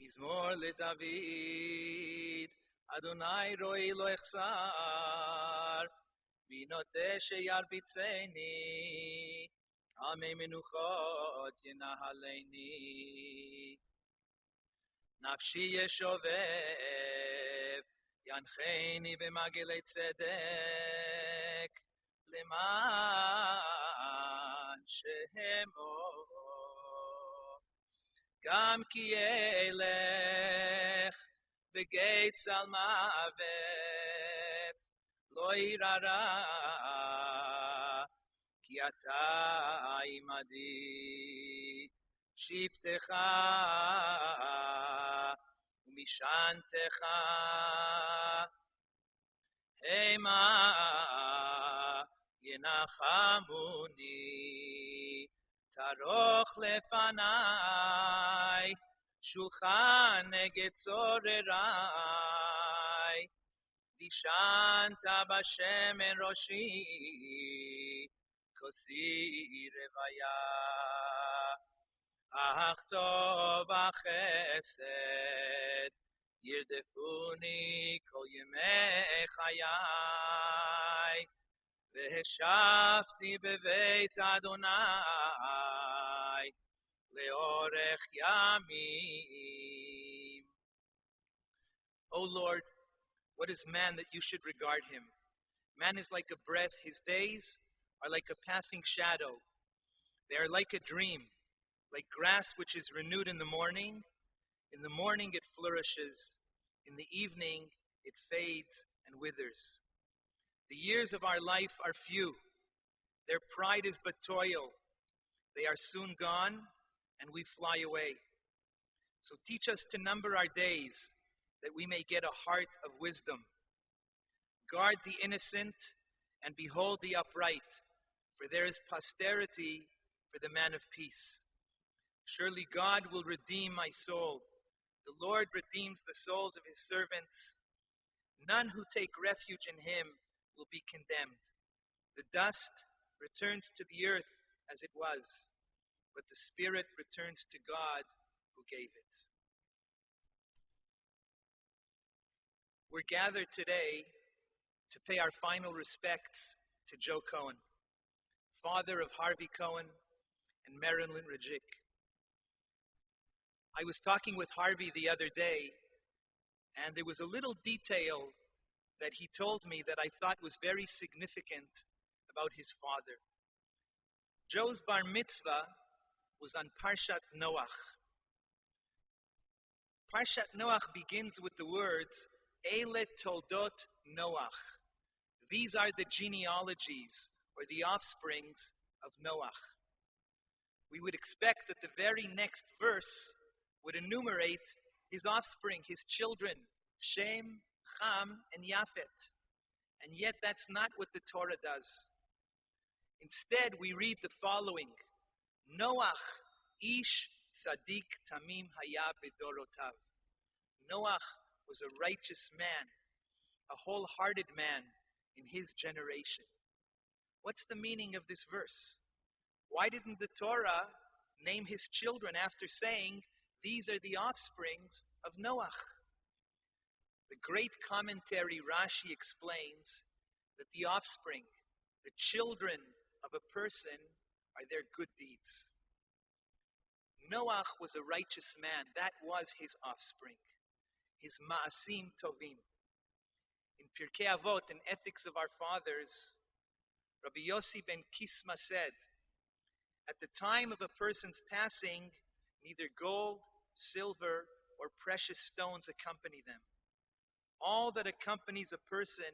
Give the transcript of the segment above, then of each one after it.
מזמור לדוד, אדוני רואי לא אחסר, בנוטה שירביצני, עמי מנוחות ינהלני. נפשי ישובב, ינחני במעגלי צדק, למען שמו. גם כי אלך בגיא צל מוות, לא אירא רע, כי אתה עמדי. שבטך ומשענתך המה ינחמוני. תערוך לפניי שולחן נגד צורריי. דשנת בשמן ראשי, כוסי רוויה. אך טוב החסד ירדפוני כל ימי חיי, והשבתי בבית אדוני לאורך ימים. O Lord, what is man that you should regard him? Man is like a breath, his days are like a passing shadow. They are like a dream, like grass which is renewed in the morning. In the morning it flourishes, in the evening it fades and withers. The years of our life are few, their pride is but toil. They are soon gone, and we fly away. So teach us to number our days, that we may get a heart of wisdom. Guard the innocent, and behold the upright, for there is posterity for the man of peace. Surely God will redeem my soul. The Lord redeems the souls of his servants. None who take refuge in him will be condemned. The dust returns to the earth as it was, but the spirit returns to God who gave it. We're gathered today to pay our final respects to Joe Cohen, father of Harvey Cohen and Marilyn Rajic. I was talking with Harvey the other day, and there was a little detail that he told me that I thought was very significant about his father. Joe's bar mitzvah was on Parshat Noach. Parshat Noach begins with the words, Eile toldot Noach. These are the genealogies, or the offsprings of Noach. We would expect that the very next verse would enumerate his offspring, his children, Shem, Ham, and Yafet. And yet that's not what the Torah does. Instead, we read the following, Noach, ish tzaddik tamim haya bedorotav. Noach was a righteous man, a wholehearted man in his generation. What's the meaning of this verse? Why didn't the Torah name his children after saying, these are the offsprings of Noach? The great commentary Rashi explains that the offspring, the children of a person, are their good deeds. Noach was a righteous man. That was his offspring, his ma'asim tovim. In Pirkei Avot, in Ethics of Our Fathers, Rabbi Yossi ben Kisma said, at the time of a person's passing, neither gold, silver, or precious stones accompany them. All that accompanies a person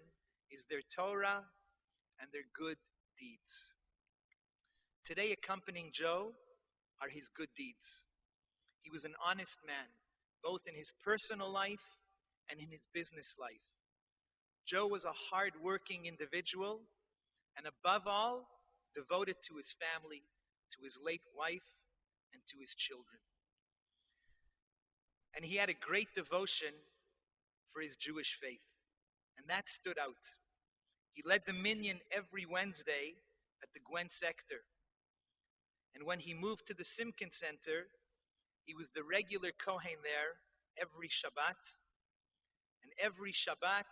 is their Torah and their good deeds. Today, accompanying Joe are his good deeds. He was an honest man, both in his personal life and in his business life. Joe was a hard-working individual, and above all, devoted to his family, to his late wife, and to his children. And he had a great devotion for his Jewish faith, and that stood out. He led the minyan every Wednesday at the Gwen sector. And when he moved to the Simkin Center, he was the regular Cohen there every Shabbat, and every Shabbat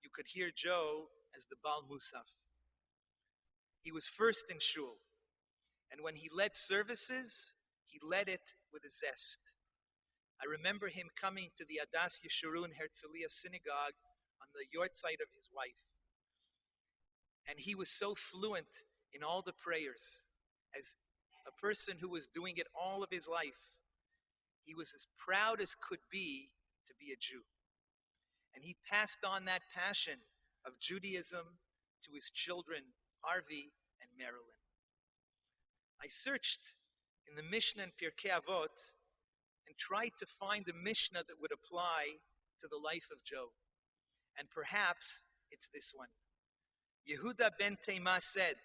you could hear Joe as the Bal Musaf. He was first in shul, and when he led services, he led it with a zest. I remember him coming to the Adas Yeshurun Herzliya synagogue on the yortzeit of his wife, and he was so fluent in all the prayers. As a person who was doing it all of his life, he was as proud as could be to be a Jew. And he passed on that passion of Judaism to his children, Harvey and Marilyn. I searched in the Mishnah and Pirkei Avot and tried to find a Mishnah that would apply to the life of Joe. And perhaps it's this one. Yehuda ben Tema said,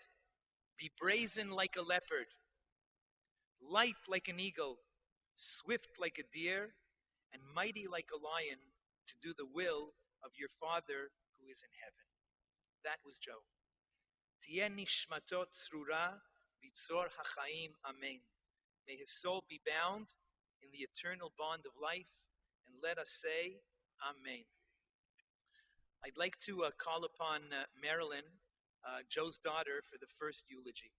"Be brazen like a leopard, light like an eagle, swift like a deer, and mighty like a lion, to do the will of your Father who is in heaven." That was Joe. Tiyeh nishmato tzrura b'tzor hachaim, amen. May his soul be bound in the eternal bond of life, and let us say, Amen. I'd like to call upon Marilyn, Joe's daughter, for the first eulogy.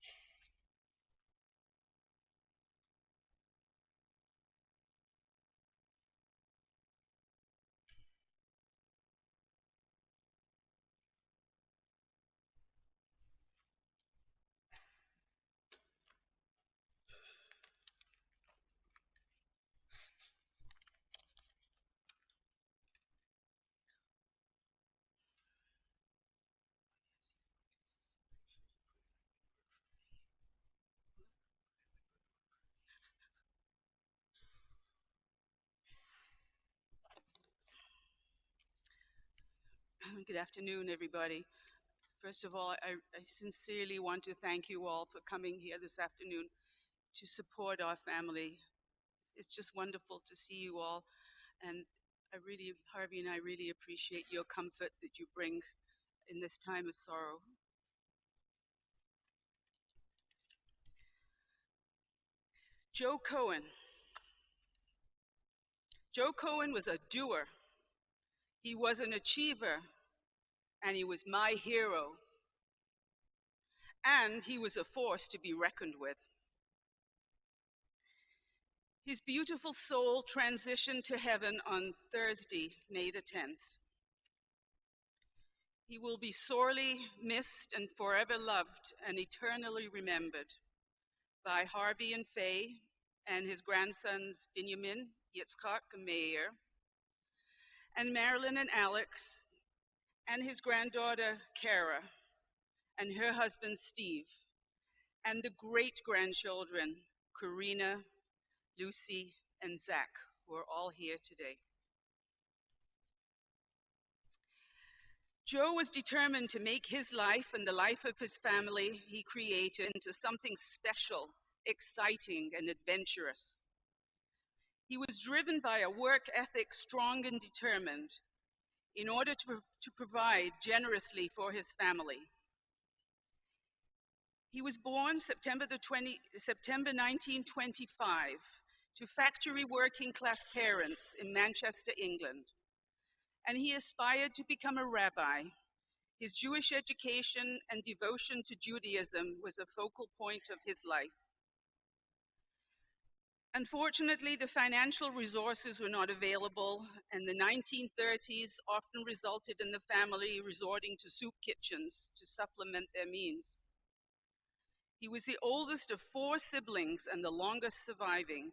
Good afternoon, everybody. First of all, I sincerely want to thank you all for coming here this afternoon to support our family. It's just wonderful to see you all, and Harvey and I really appreciate your comfort that you bring in this time of sorrow. Joe Cohen. Joe Cohen was a doer. He was an achiever, and he was my hero. And he was a force to be reckoned with. His beautiful soul transitioned to heaven on Thursday, May the 10th. He will be sorely missed and forever loved and eternally remembered by Harvey and Faye and his grandsons Benjamin, Yitzchak, and Meir, and Marilyn and Alex, and his granddaughter Kara, and her husband Steve, and the great-grandchildren Karina, Lucy, and Zach, who are all here today. Joe was determined to make his life and the life of his family he created into something special, exciting, and adventurous. He was driven by a work ethic strong and determined in order to provide generously for his family. He was born September 1925 to factory working class parents in Manchester, England, and he aspired to become a rabbi. His Jewish education and devotion to Judaism was a focal point of his life. Unfortunately, the financial resources were not available, and the 1930s often resulted in the family resorting to soup kitchens to supplement their means. He was the oldest of 4 siblings and the longest surviving.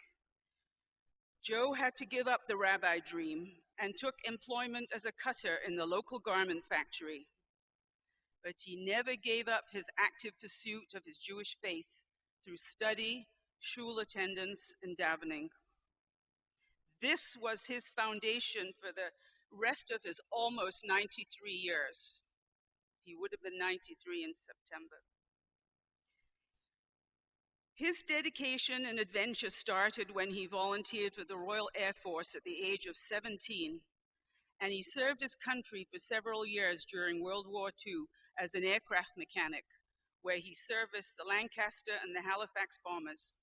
Joe had to give up the rabbi dream and took employment as a cutter in the local garment factory. But he never gave up his active pursuit of his Jewish faith through study, shul attendance, and davening. This was his foundation for the rest of his almost 93 years. He would have been 93 in September. His dedication and adventure started when he volunteered for the Royal Air Force at the age of 17, and he served his country for several years during World War II as an aircraft mechanic, where he serviced the Lancaster and the Halifax bombers.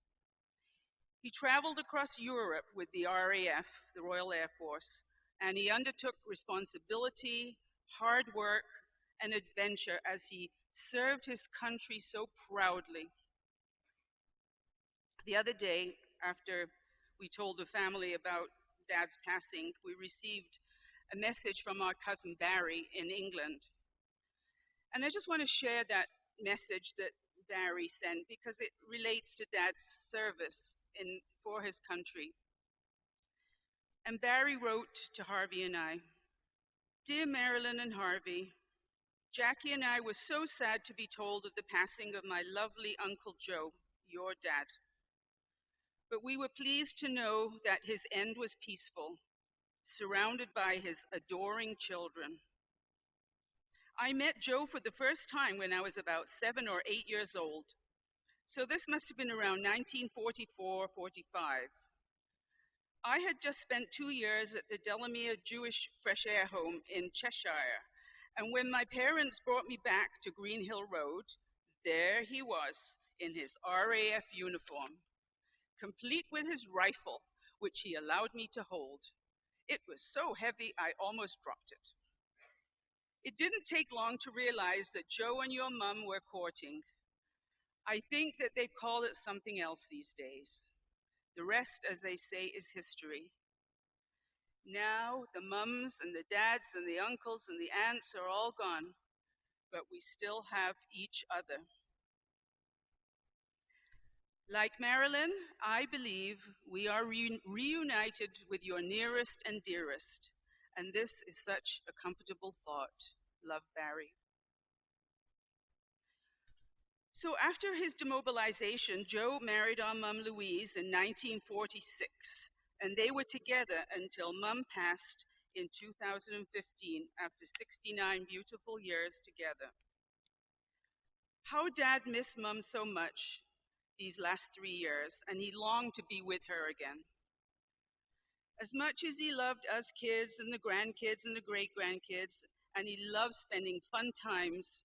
He traveled across Europe with the RAF, the Royal Air Force, and he undertook responsibility, hard work, and adventure as he served his country so proudly. The other day, after we told the family about Dad's passing, we received a message from our cousin Barry in England. And I just want to share that message that Barry sent because it relates to Dad's service for his country. And Barry wrote to Harvey and I, "Dear Marilyn and Harvey, Jackie and I were so sad to be told of the passing of my lovely Uncle Joe, your dad. But we were pleased to know that his end was peaceful, surrounded by his adoring children. I met Joe for the first time when I was about 7 or 8 years old. So this must have been around 1944-45. I had just spent 2 years at the Delamere Jewish Fresh Air Home in Cheshire, and when my parents brought me back to Green Hill Road, there he was in his RAF uniform, complete with his rifle, which he allowed me to hold. It was so heavy I almost dropped it. It didn't take long to realize that Joe and your mum were courting. I think that they call it something else these days. The rest, as they say, is history. Now the mums and the dads and the uncles and the aunts are all gone, but we still have each other. Like Marilyn, I believe we are reunited with your nearest and dearest, and this is such a comfortable thought. Love, Barry." So after his demobilization, Joe married our mum Louise in 1946, and they were together until mum passed in 2015 after 69 beautiful years together. How Dad missed mum so much these last 3 years, and he longed to be with her again. As much as he loved us kids and the grandkids and the great grandkids, and he loved spending fun times,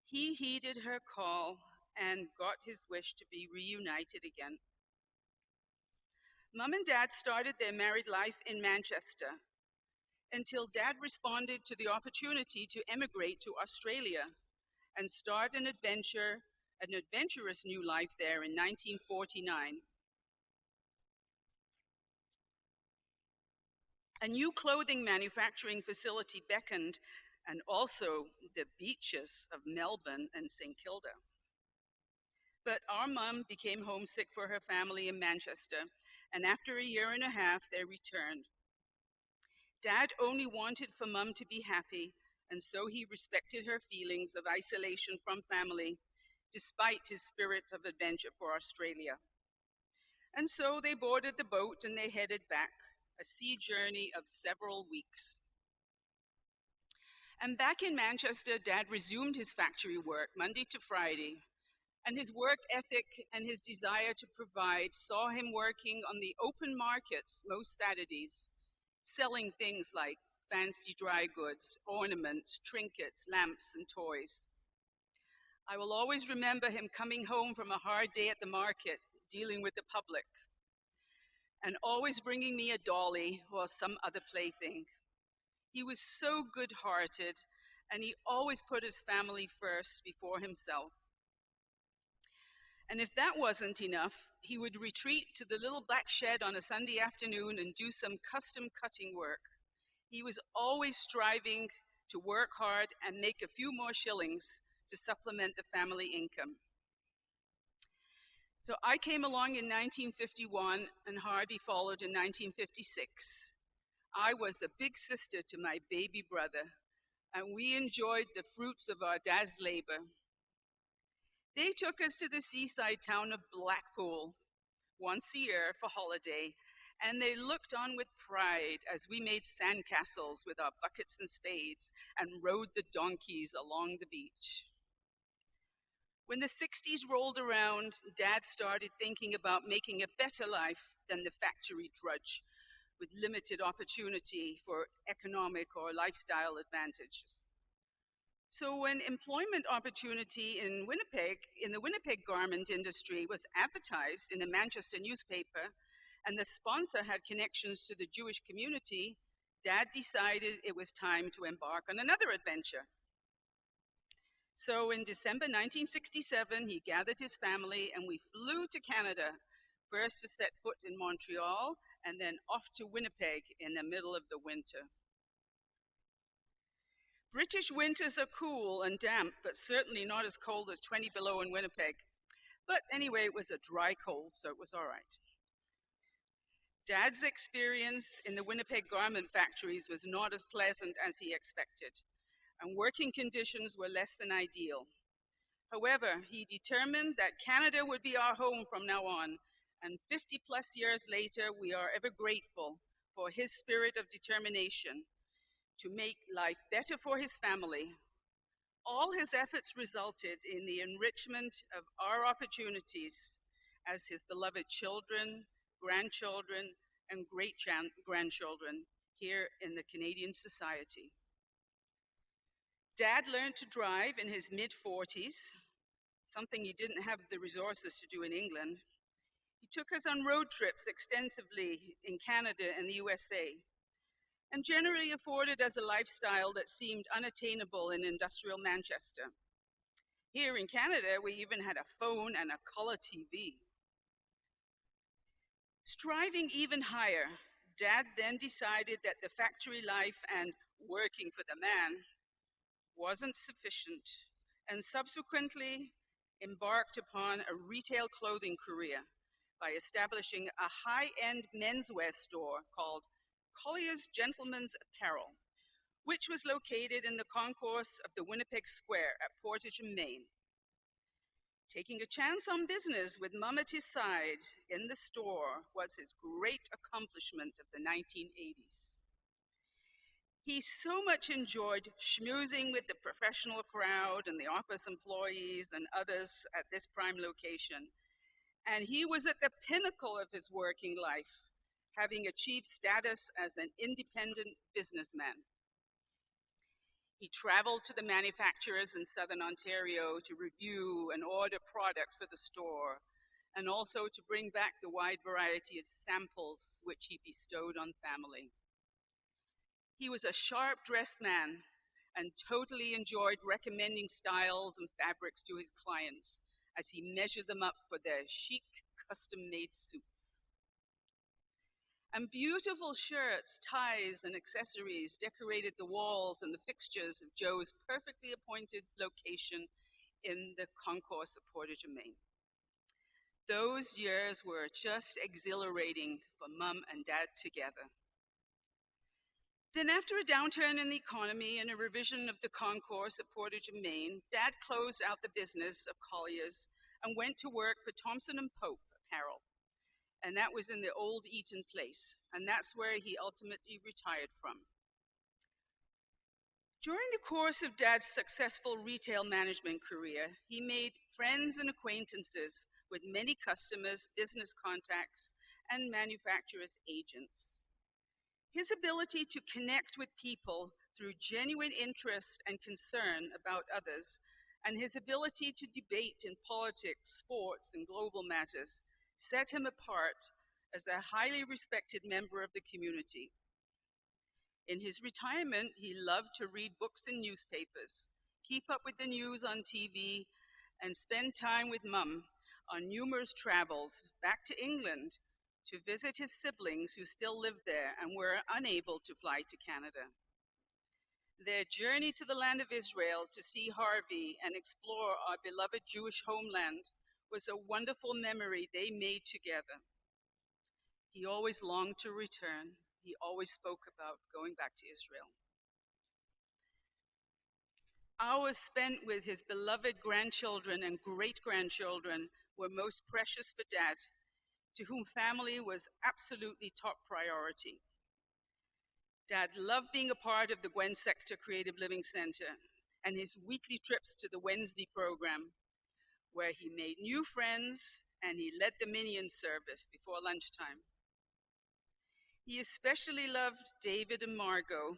he heeded her call and got his wish to be reunited again. Mum and Dad started their married life in Manchester until Dad responded to the opportunity to emigrate to Australia and start an adventurous new life there in 1949. A new clothing manufacturing facility beckoned, and also the beaches of Melbourne and St. Kilda. But our mum became homesick for her family in Manchester, and after a year and a half, they returned. Dad only wanted for mum to be happy, and so he respected her feelings of isolation from family, despite his spirit of adventure for Australia. And so they boarded the boat and they headed back, a sea journey of several weeks. And back in Manchester, Dad resumed his factory work Monday to Friday, and his work ethic and his desire to provide saw him working on the open markets most Saturdays, selling things like fancy dry goods, ornaments, trinkets, lamps, and toys. I will always remember him coming home from a hard day at the market, dealing with the public, and always bringing me a dolly or some other plaything. He was so good-hearted, and he always put his family first before himself. And if that wasn't enough, he would retreat to the little black shed on a Sunday afternoon and do some custom cutting work. He was always striving to work hard and make a few more shillings to supplement the family income. So I came along in 1951 and Harvey followed in 1956. I was the big sister to my baby brother, and we enjoyed the fruits of our dad's labor. They took us to the seaside town of Blackpool once a year for holiday, and they looked on with pride as we made sandcastles with our buckets and spades and rode the donkeys along the beach. When the 60s rolled around, Dad started thinking about making a better life than the factory drudge with limited opportunity for economic or lifestyle advantages. So when employment opportunity in the Winnipeg garment industry was advertised in a Manchester newspaper, and the sponsor had connections to the Jewish community, Dad decided it was time to embark on another adventure. So in December 1967, he gathered his family and we flew to Canada, first to set foot in Montreal and then off to Winnipeg in the middle of the winter. British winters are cool and damp, but certainly not as cold as 20 below in Winnipeg. But anyway, it was a dry cold, so it was all right. Dad's experience in the Winnipeg garment factories was not as pleasant as he expected, and working conditions were less than ideal. However, he determined that Canada would be our home from now on, and 50 plus years later, we are ever grateful for his spirit of determination to make life better for his family. All his efforts resulted in the enrichment of our opportunities as his beloved children, grandchildren, and great grandchildren here in the Canadian society. Dad learned to drive in his mid 40s, something he didn't have the resources to do in England. He took us on road trips extensively in Canada and the USA, and generally afforded us a lifestyle that seemed unattainable in industrial Manchester. Here in Canada, we even had a phone and a color TV. Striving even higher, Dad then decided that the factory life and working for the man wasn't sufficient, and subsequently embarked upon a retail clothing career by establishing a high-end menswear store called Collier's Gentlemen's Apparel, which was located in the concourse of the Winnipeg Square at Portage and Main. Taking a chance on business with Mum at his side in the store was his great accomplishment of the 1980s. He so much enjoyed schmoozing with the professional crowd and the office employees and others at this prime location. And he was at the pinnacle of his working life, having achieved status as an independent businessman. He traveled to the manufacturers in southern Ontario to review and order product for the store, and also to bring back the wide variety of samples which he bestowed on family. He was a sharp dressed man and totally enjoyed recommending styles and fabrics to his clients as he measured them up for their chic, custom made suits. And beautiful shirts, ties, and accessories decorated the walls and the fixtures of Joe's perfectly appointed location in the concourse of Portage and Main. Those years were just exhilarating for Mum and Dad together. Then, after a downturn in the economy and a revision of the concourse at Portage and Main, Dad closed out the business of Collier's and went to work for Thompson and Pope Apparel. And that was in the old Eaton Place, and that's where he ultimately retired from. During the course of Dad's successful retail management career, he made friends and acquaintances with many customers, business contacts, and manufacturers' agents. His ability to connect with people through genuine interest and concern about others, and his ability to debate in politics, sports, and global matters set him apart as a highly respected member of the community. In his retirement, he loved to read books and newspapers, keep up with the news on TV, and spend time with Mum on numerous travels back to England to visit his siblings who still lived there and were unable to fly to Canada. Their journey to the land of Israel to see Harvey and explore our beloved Jewish homeland was a wonderful memory they made together. He always longed to return. He always spoke about going back to Israel. Hours spent with his beloved grandchildren and great grandchildren were most precious for Dad, to whom family was absolutely top priority. Dad loved being a part of the Gwen Sector Creative Living Center and his weekly trips to the Wednesday program, where he made new friends and he led the minion service before lunchtime. He especially loved David and Margot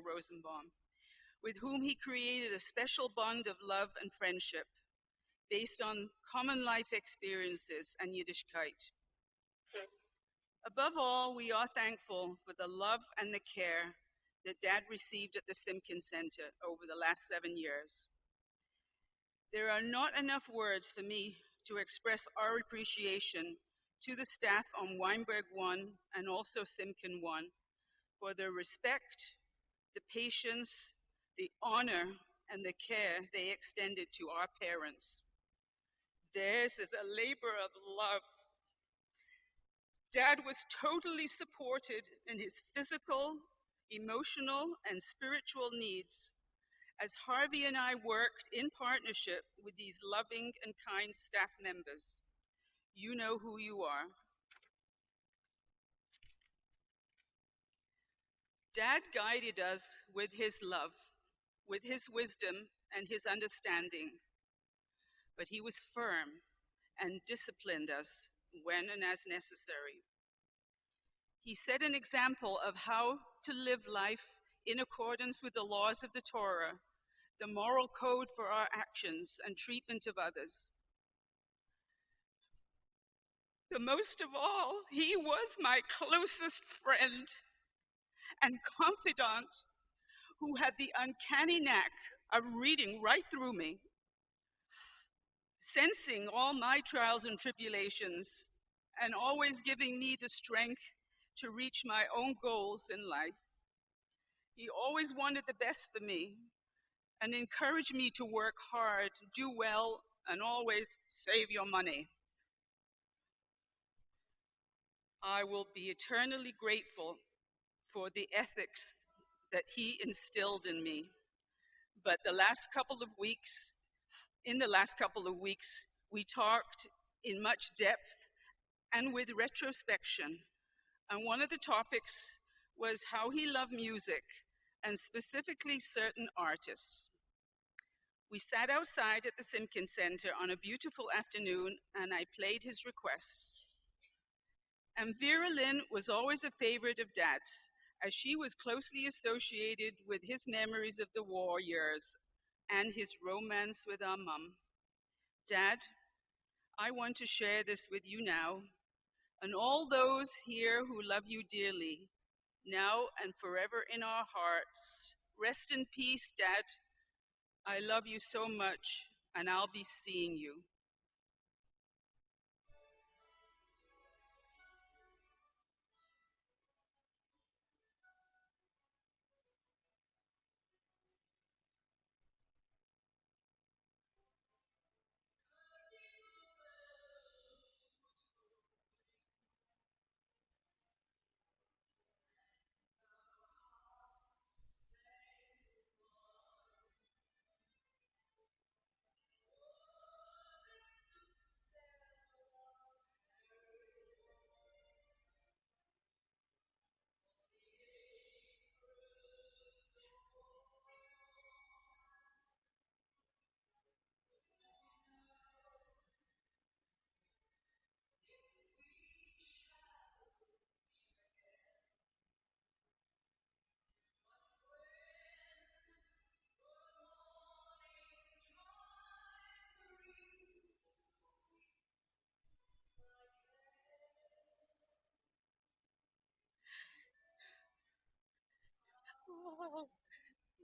Rosenbaum, with whom he created a special bond of love and friendship based on common life experiences and Yiddishkeit. Above all, we are thankful for the love and the care that Dad received at the Simpkin Center over the last 7 years. There are not enough words for me to express our appreciation to the staff on Weinberg 1 and also Simpkin 1 for their respect, the patience, the honor, and the care they extended to our parents. Theirs is a labor of love. Dad was totally supported in his physical, emotional, and spiritual needs as Harvey and I worked in partnership with these loving and kind staff members. You know who you are. Dad guided us with his love, with his wisdom and his understanding, but he was firm and disciplined us when and as necessary. He set an example of how to live life in accordance with the laws of the Torah, the moral code for our actions and treatment of others. But most of all, he was my closest friend and confidant who had the uncanny knack of reading right through me, sensing all my trials and tribulations, and always giving me the strength to reach my own goals in life. He always wanted the best for me and encouraged me to work hard, do well, and always save your money. I will be eternally grateful for the ethics that he instilled in me. But in the last couple of weeks, we talked in much depth and with retrospection. And one of the topics was how he loved music, and specifically certain artists. We sat outside at the Simpkins Center on a beautiful afternoon, and I played his requests. And Vera Lynn was always a favorite of Dad's, as she was closely associated with his memories of the war years and his romance with our mum. Dad, I want to share this with you now, and all those here who love you dearly, now and forever in our hearts. Rest in peace, Dad. I love you so much, and I'll be seeing you. Oh,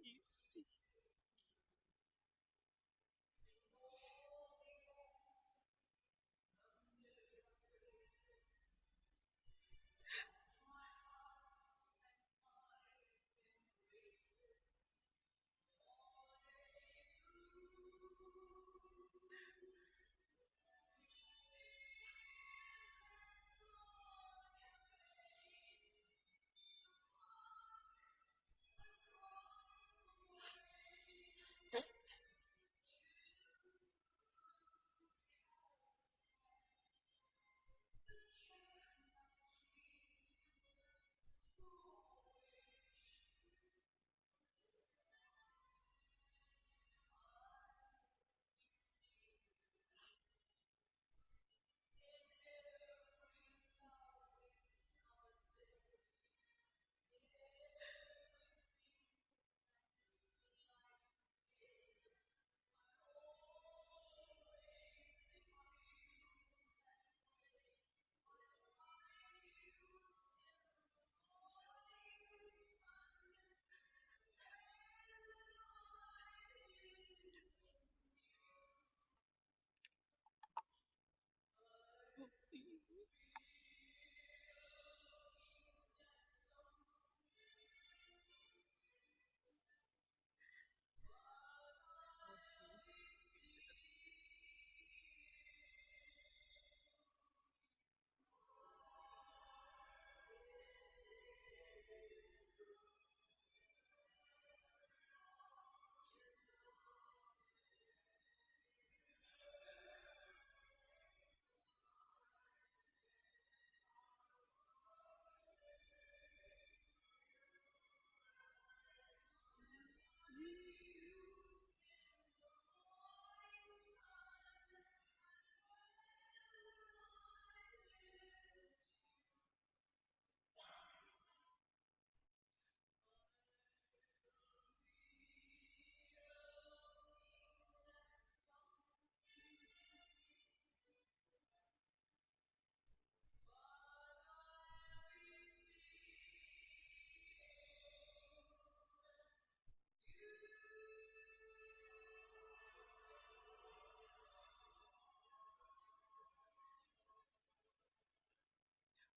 you see.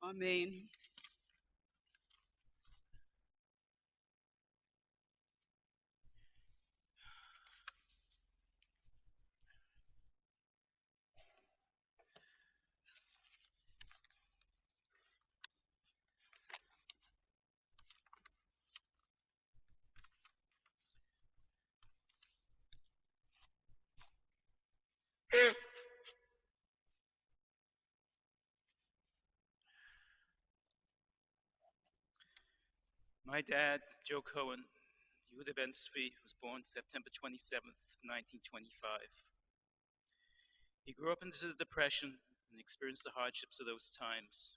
Amen. My dad, Joe Cohen, Yehuda Ben Svi, was born September 27th, 1925. He grew up into the Depression and experienced the hardships of those times.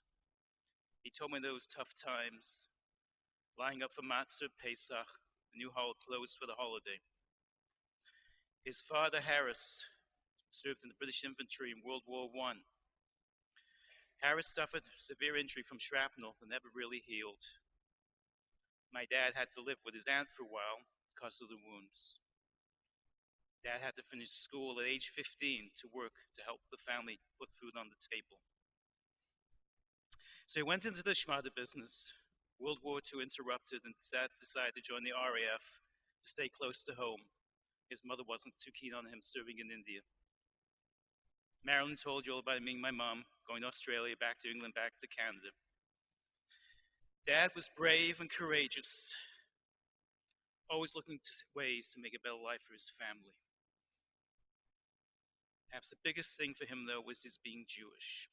He told me those tough times, lying up for matzah, Pesach, the new hall closed for the holiday. His father, Harris, served in the British infantry in World War I. Harris suffered severe injury from shrapnel that never really healed. My dad had to live with his aunt for a while because of the wounds. Dad had to finish school at age 15 to work to help the family put food on the table. So he went into the Shmada business. World War II interrupted, and Dad decided to join the RAF to stay close to home. His mother wasn't too keen on him serving in India. Marilyn told you all about me and my mom going to Australia, back to England, back to Canada. Dad was brave and courageous, always looking to ways to make a better life for his family. Perhaps the biggest thing for him, though, was his being Jewish.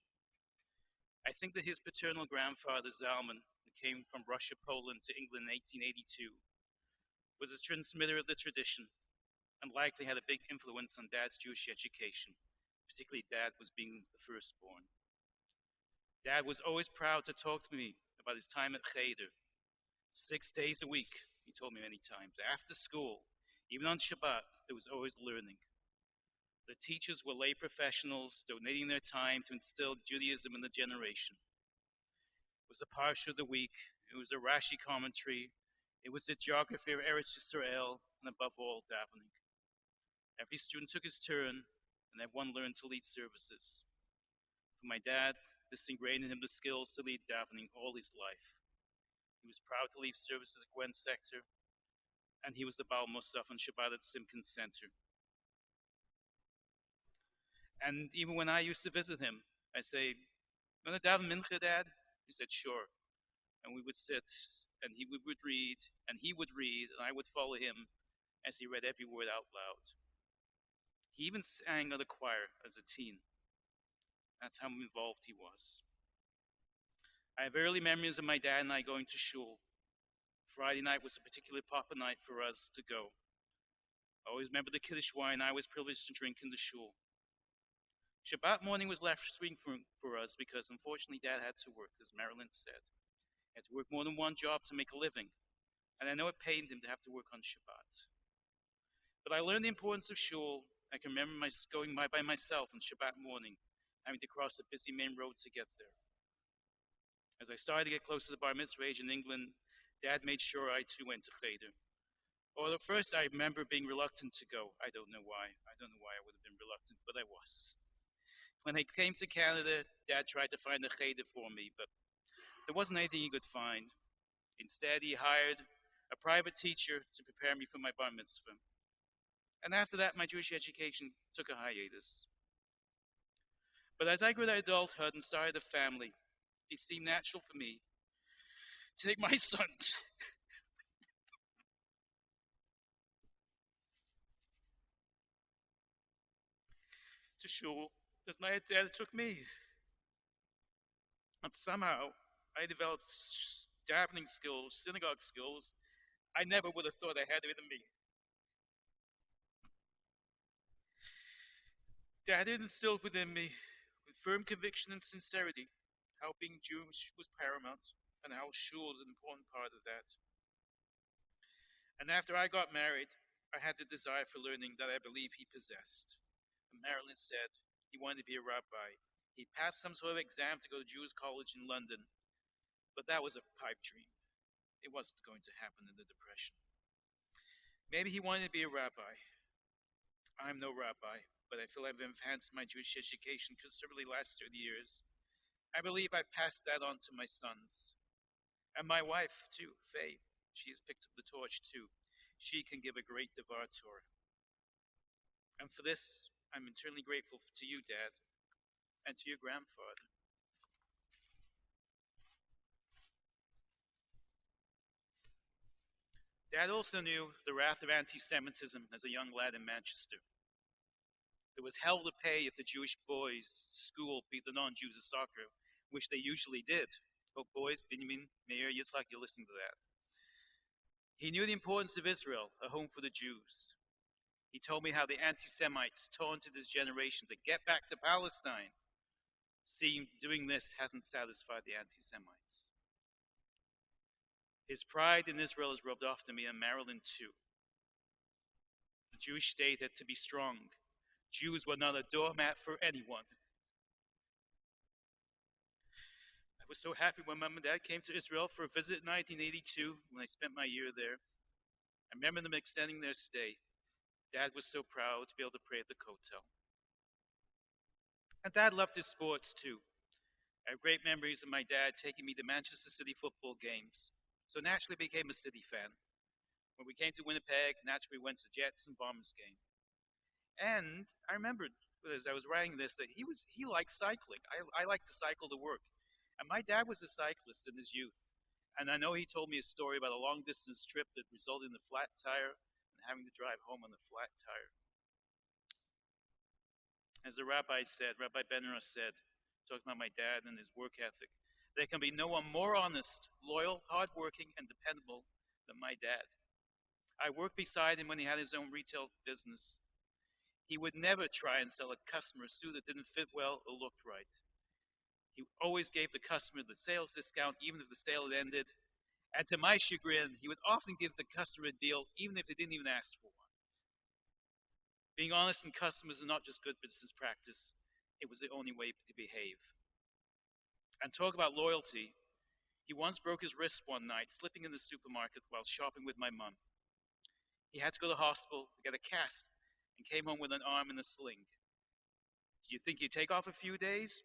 I think that his paternal grandfather, Zalman, who came from Russia, Poland to England in 1882, was a transmitter of the tradition and likely had a big influence on Dad's Jewish education, particularly Dad was being the firstborn. Dad was always proud to talk to me about his time at Cheder. 6 days a week, he told me many times. After school, even on Shabbat, there was always learning. The teachers were lay professionals donating their time to instill Judaism in the generation. It was the Parsha of the week, it was the Rashi commentary, it was the geography of Eretz Yisrael, and above all, davening. Every student took his turn, and everyone learned to lead services. For my dad, this ingrained in him the skills to lead davening all his life. He was proud to lead services at Gwen Sector, and he was the Baal Musaf on Shabbat at Simkin Center. And even when I used to visit him, I'd say, "You want to daven mincha, Dad?" He said, "Sure." And we would sit, and he would read, and he would read, and I would follow him as he read every word out loud. He even sang at a choir as a teen. That's how involved he was. I have early memories of my dad and I going to shul. Friday night was a particularly popular night for us to go. I always remember the Kiddush wine I was privileged to drink in the shul. Shabbat morning was left swing for us because unfortunately Dad had to work, as Marilyn said. He had to work more than one job to make a living, and I know it pained him to have to work on Shabbat. But I learned the importance of shul. I can remember going by myself on Shabbat morning, having to cross a busy main road to get there. As I started to get close to the bar mitzvah age in England, Dad made sure I too went to Cheder. Well, at first I remember being reluctant to go. I don't know why. I don't know why I would have been reluctant, but I was. When I came to Canada, Dad tried to find a cheder for me, but there wasn't anything he could find. Instead, he hired a private teacher to prepare me for my bar mitzvah. And after that, my Jewish education took a hiatus. But as I grew to adulthood and started a family, it seemed natural for me to take my sons to shul as my dad took me. And somehow, I developed davening skills, synagogue skills I never would have thought I had it in me. Dad instilled within me, with firm conviction and sincerity, how being Jewish was paramount and how shul is an important part of that. And after I got married, I had the desire for learning that I believe he possessed. And Marilyn said he wanted to be a rabbi. He passed some sort of exam to go to Jewish college in London, but that was a pipe dream. It wasn't going to happen in the Depression. Maybe he wanted to be a rabbi. I'm no rabbi, but I feel I've enhanced my Jewish education considerably the last 30 years. I believe I've passed that on to my sons. And my wife, too, Faye. She has picked up the torch, too. She can give a great Devar Torah. And for this, I'm eternally grateful to you, Dad, and to your grandfather. Dad also knew the wrath of anti Semitism as a young lad in Manchester. There was hell to pay if the Jewish boys' school beat the non Jews at soccer, which they usually did. Oh, boys, Benjamin, Meir, Yitzhak, you're listening to that. He knew the importance of Israel, a home for the Jews. He told me how the anti Semites taunted his generation to get back to Palestine. See, doing this hasn't satisfied the anti Semites. His pride in Israel is rubbed off to me and Marilyn too. The Jewish state had to be strong. Jews were not a doormat for anyone. I was so happy when Mom and Dad came to Israel for a visit in 1982 when I spent my year there. I remember them extending their stay. Dad was so proud to be able to pray at the Kotel. And Dad loved his sports too. I have great memories of my dad taking me to Manchester City football games, so naturally became a City fan. When we came to Winnipeg, naturally we went to Jets and Bombers game. And I remembered as I was writing this that he liked cycling. I liked to cycle to work, and my dad was a cyclist in his youth. And I know he told me a story about a long distance trip that resulted in a flat tire and having to drive home on a flat tire. As the rabbi said, Rabbi Benner said, talking about my dad and his work ethic, there can be no one more honest, loyal, hardworking, and dependable than my dad. I worked beside him when he had his own retail business. He would never try and sell a customer a suit that didn't fit well or looked right. He always gave the customer the sales discount even if the sale had ended. And to my chagrin, he would often give the customer a deal even if they didn't even ask for one. Being honest in customers is not just good business practice, it was the only way to behave. And talk about loyalty. He once broke his wrist one night slipping in the supermarket while shopping with my mum. He had to go to the hospital to get a cast and came home with an arm in a sling. Do you think he'd take off a few days?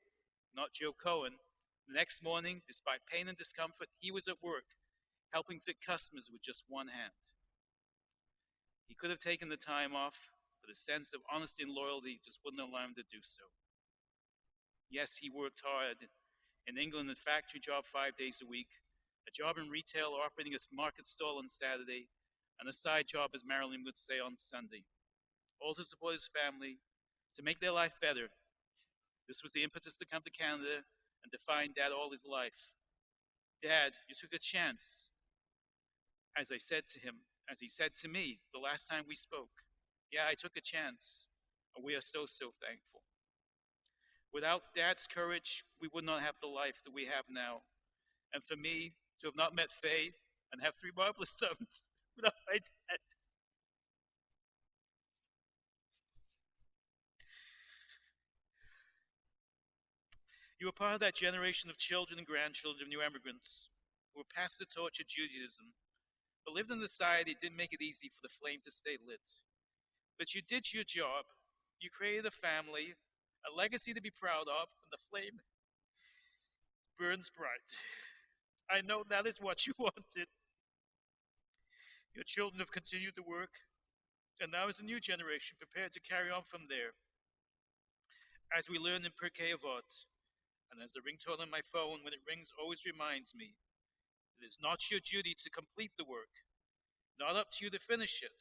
Not Joe Cohen. The next morning, despite pain and discomfort, he was at work, helping fit customers with just one hand. He could have taken the time off, but a sense of honesty and loyalty just wouldn't allow him to do so. Yes, he worked hard. In England, a factory job 5 days a week, a job in retail operating a market stall on Saturday, and a side job, as Marilyn would say, on Sunday. All to support his family, to make their life better. This was the impetus to come to Canada and to find Dad all his life. Dad, you took a chance. As I said to him, as he said to me the last time we spoke. Yeah, I took a chance. And we are so, so thankful. Without Dad's courage, we would not have the life that we have now. And for me, to have not met Faye and have three marvelous sons without my dad. You were part of that generation of children and grandchildren of new immigrants who were passed the torch of Judaism, but lived in a society that didn't make it easy for the flame to stay lit. But you did your job. You created a family, A legacy to be proud of, and the flame burns bright. I know that is what you wanted. Your children have continued the work, and now is a new generation prepared to carry on from there. As we learn in Pirkei Avot, and as the ringtone on my phone when it rings always reminds me, it is not your duty to complete the work, not up to you to finish it,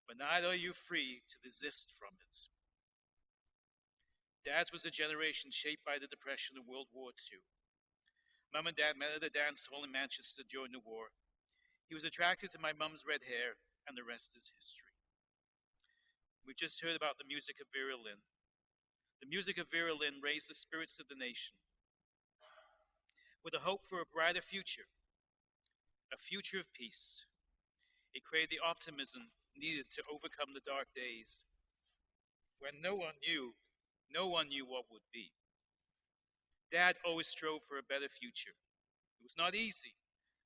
but neither are you free to desist from it. Dad's was a generation shaped by the Depression and World War II. Mum and Dad met at a dance hall in Manchester during the war. He was attracted to my mum's red hair, and the rest is history. We just heard about the music of Vera Lynn. The music of Vera Lynn raised the spirits of the nation with a hope for a brighter future, a future of peace. It created the optimism needed to overcome the dark days when no one knew what would be. Dad always strove for a better future. It was not easy,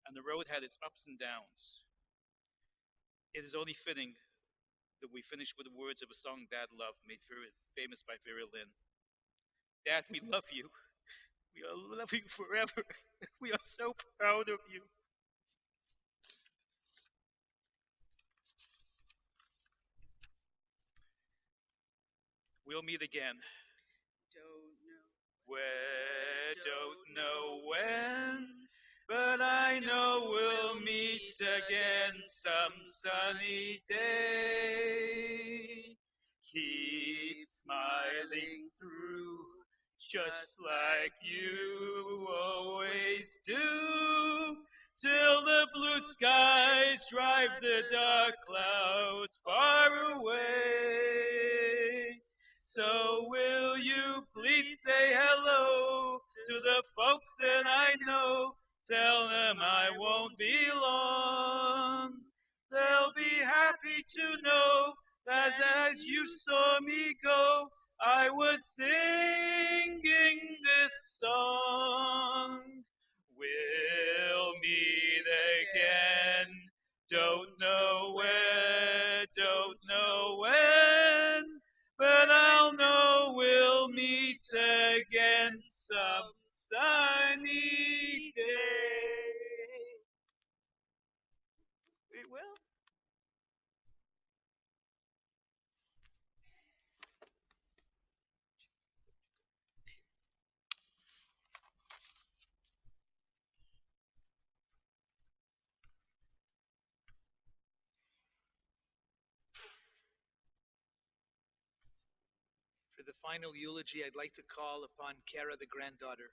and the road had its ups and downs. It is only fitting that we finish with the words of a song Dad loved, made famous by Vera Lynn. Dad, we love you. We are loving you forever. We are so proud of you. We'll meet again. Don't know. Don't know when, but I know we'll meet again some sunny day. Keep smiling through, just like you always do, till the blue skies drive the dark clouds far away. So will you please say hello to the folks that I know? Tell them I won't be long. They'll be happy to know that as you saw me go, I was singing this song. We'll meet again. Don't know where, don't know when, but I'll know we'll meet again some sunny day. We will. For the final eulogy, I'd like to call upon Kara, the granddaughter.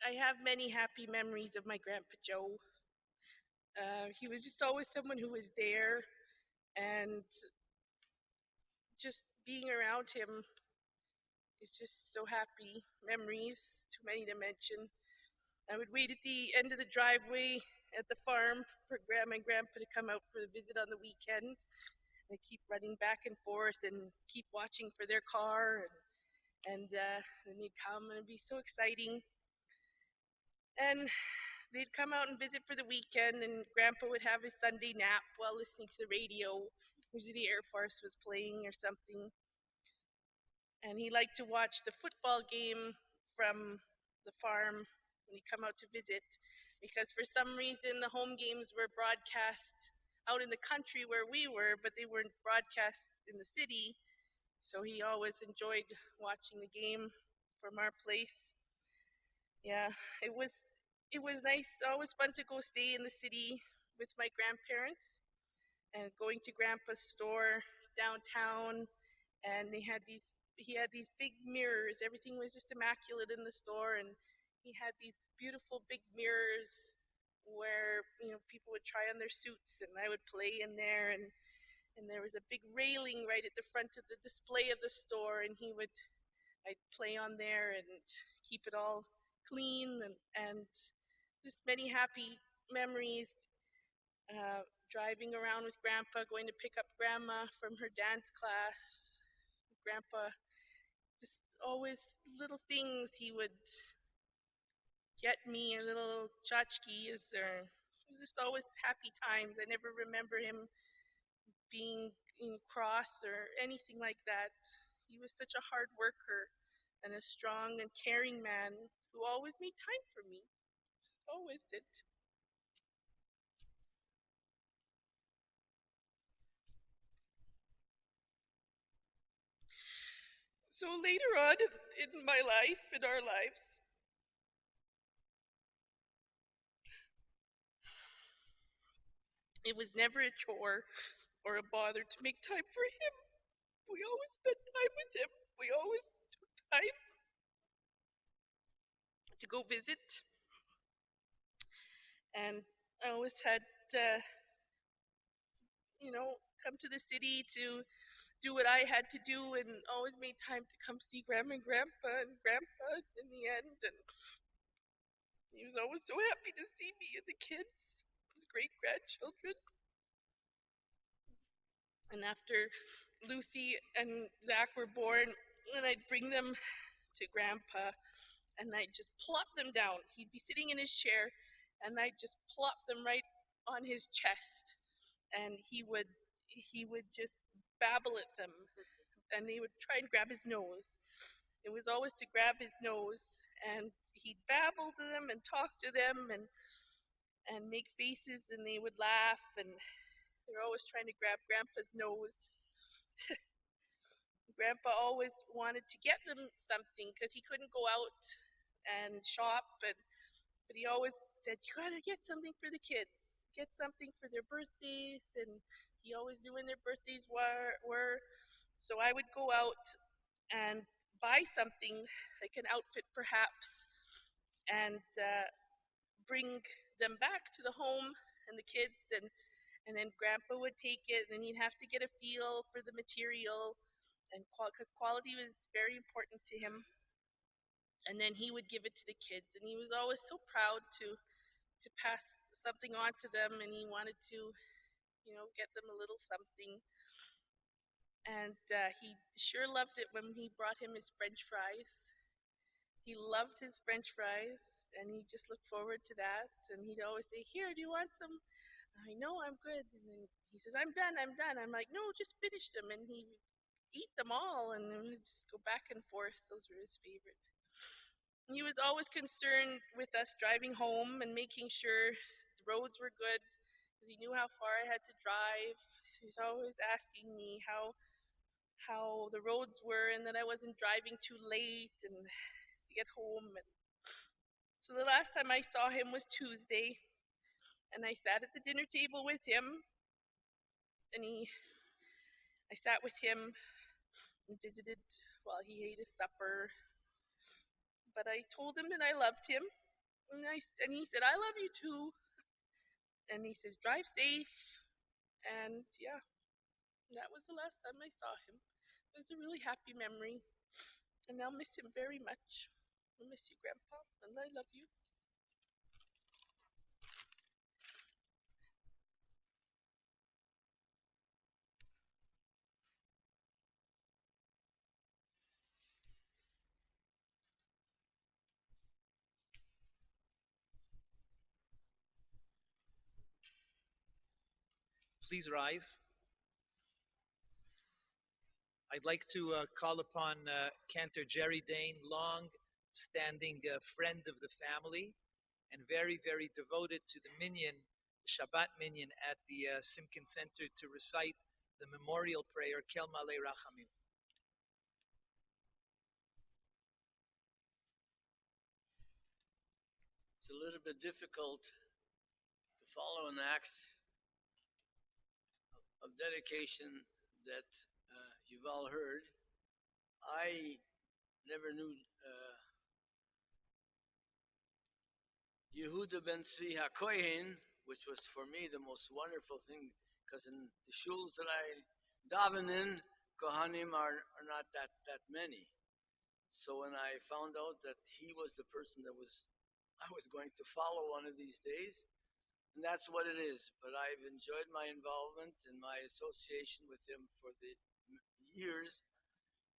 I have many happy memories of my Grandpa Joe. He was just always someone who was there, and just being around him is just so happy. Memories, too many to mention. I would wait at the end of the driveway at the farm for Grandma and Grandpa to come out for a visit on the weekend. I keep running back and forth and keep watching for their car, and then they'd come and it'd be so exciting. And they'd come out and visit for the weekend, and Grandpa would have his Sunday nap while listening to the radio. Usually the Air Force was playing or something. And he liked to watch the football game from the farm when he'd come out to visit, because for some reason the home games were broadcast out in the country where we were, but they weren't broadcast in the city. So he always enjoyed watching the game from our place. Yeah, it was it was nice, always fun to go stay in the city with my grandparents, and going to Grandpa's store downtown, and he had these big mirrors. Everything was just immaculate in the store, and he had these beautiful big mirrors where people would try on their suits, and I would play in there, and there was a big railing right at the front of the display of the store, and I'd play on there and keep it all clean, and just many happy memories, driving around with Grandpa, going to pick up Grandma from her dance class. Grandpa, just always little things he would get me, a little tchotchkes, or it was just always happy times. I never remember him being cross or anything like that. He was such a hard worker and a strong and caring man who always made time for me. Just always did. So later on in my life, in our lives, it was never a chore or a bother to make time for him. We always spent time with him. We always took time to go visit, and I always had, uh, come to the city to do what I had to do, and always made time to come see Grandma and Grandpa in the end. And he was always so happy to see me and the kids, his great grandchildren. And after Lucy and Zach were born, and I'd bring them to Grandpa, and I'd just plop them down. He'd be sitting in his chair, and I'd just plop them right on his chest, and he would just babble at them, and they would try and grab his nose. It was always to grab his nose, and he'd babble to them and talk to them and make faces, and they would laugh, and they were always trying to grab Grandpa's nose. Grandpa always wanted to get them something because he couldn't go out and shop, but he always said, "You gotta get something for the kids. Get something for their birthdays." And he always knew when their birthdays were. So I would go out and buy something, like an outfit perhaps, and bring them back to the home and the kids, and then Grandpa would take it, and then he'd have to get a feel for the material, and because quality was very important to him, and then he would give it to the kids, and he was always so proud to pass something on to them, and he wanted to get them a little something. And he sure loved it when he brought him his French fries. He loved his French fries, and he just looked forward to that. And he'd always say, "Here, do you want some?" "I know, I'm good." And then he says, "I'm done, I'm done." I'm like, "No, just finish them." And he would eat them all, and then we'd just go back and forth. Those were his favorite. He was always concerned with us driving home and making sure the roads were good, because he knew how far I had to drive. He was always asking me how the roads were, and that I wasn't driving too late and to get home. And so the last time I saw him was Tuesday, and I sat at the dinner table with him, and I sat with him and visited while he ate his supper. But I told him that I loved him, and he said, "I love you too." And he says, "Drive safe." And yeah, that was the last time I saw him. It was a really happy memory, and I'll miss him very much. I miss you, Grandpa, and I love you. Please rise. I'd like to call upon Cantor Jerry Dane, long standing friend of the family and very, very devoted to the minyan, the Shabbat minyan at the Simkin Center, to recite the memorial prayer, Kel Malei Rachamim. It's a little bit difficult to follow an act of dedication that you've all heard. I never knew Yehuda ben Tzvi HaKohen, which was for me the most wonderful thing, because in the shuls that I daven in, Kohanim are not that many. So when I found out that he was the person that I was going to follow one of these days, and that's what it is. But I've enjoyed my involvement and my association with him for the years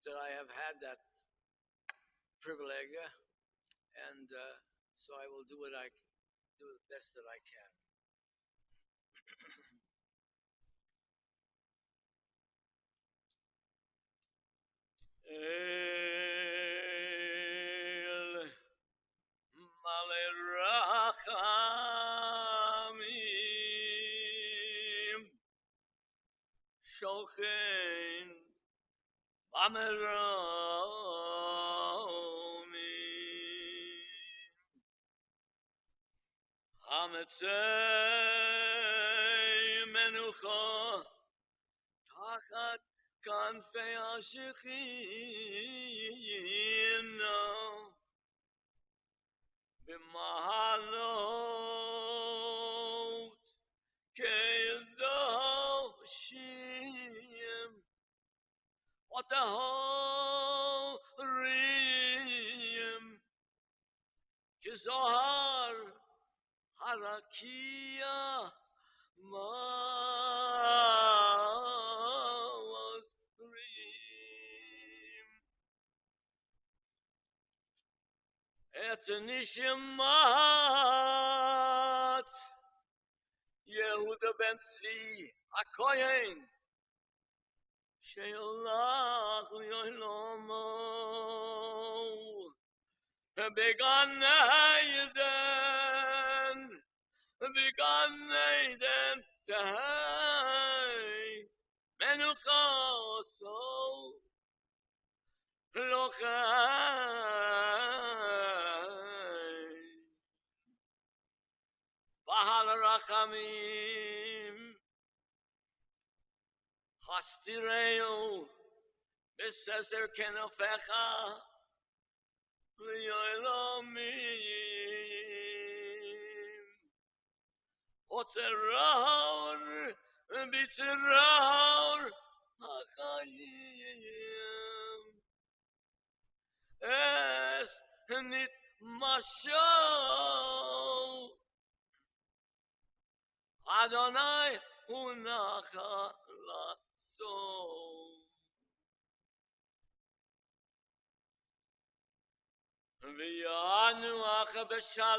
that I have had that privilege, and so I will do what I do the best that I can. El male rachamim shochem ameromim hametzei menucha tachat kanfei hashechina b'mahalot kedoshim وطهاريم كزهر حركية مازريم اتنشمات يهوذا بن צבי הכהן שהלך לעולמו בגן עדן, בגן עדן תהי מנוחה סוף לא חי בעל רחמים הסתירהו בססר כנפיך לעולמים וצרור בצרור החיים אס נתמשל אדוני הוא נחלתו וינוח בשלום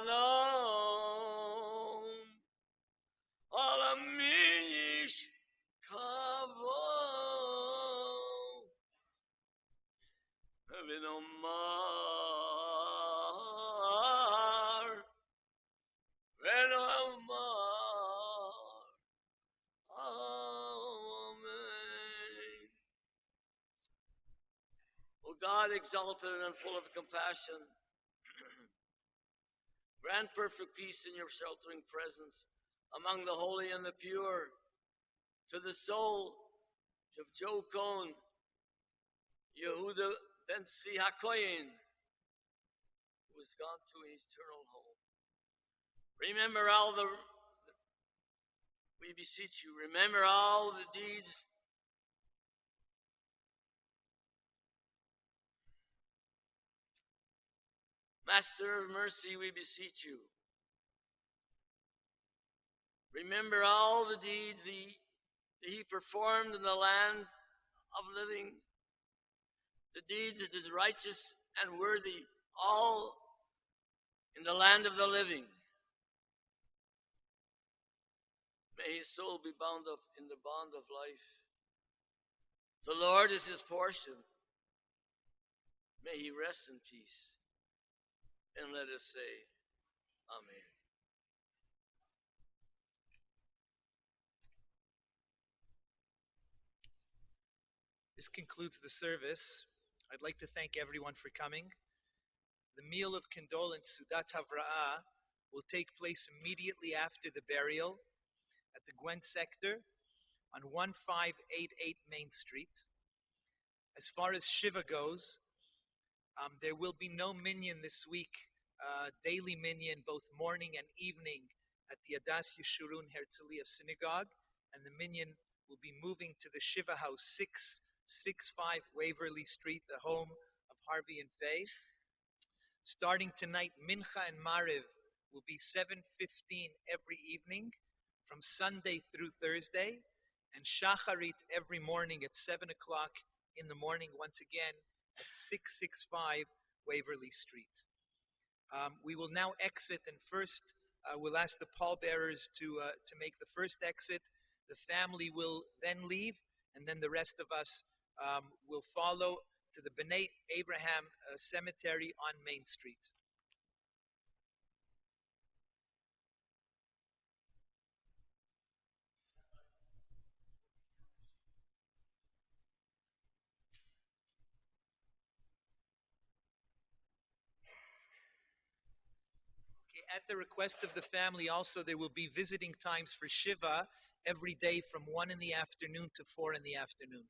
על המיש כבוד ונאמר Amen. O God, exalted and full of compassion, grant perfect peace in your sheltering presence among the holy and the pure to the soul of Joe Cohen, Yehuda ben Tzvi HaKoyen, who has gone to his eternal home. Remember all we beseech you, remember all the deeds Master of mercy, we beseech you. Remember all the deeds that he performed in the land of living, the deeds that is righteous and worthy, all in the land of the living. May his soul be bound up in the bond of life. The Lord is his portion. May he rest in peace. And let us say, Amen. This concludes the service. I'd like to thank everyone for coming. The meal of condolence, Sudat Havra'ah, will take place immediately after the burial at the Gwen sector on 1588 Main Street. As far as Shiva goes, there will be no minyan this week, daily minyan, both morning and evening, at the Adas Yeshurun Herzliya Synagogue, and the minyan will be moving to the Shiva House, 665 Waverly Street, the home of Harvey and Faye. Starting tonight, Mincha and Mariv will be 7:15 every evening from Sunday through Thursday, and Shacharit every morning at 7 o'clock in the morning, once again at 665 Waverly Street. We will now exit, and first we'll ask the pallbearers to make the first exit. The family will then leave, and then the rest of us will follow to the B'nai Abraham Cemetery on Main Street. Okay, at the request of the family, also there will be visiting times for Shiva every day from 1 in the afternoon to 4 in the afternoon.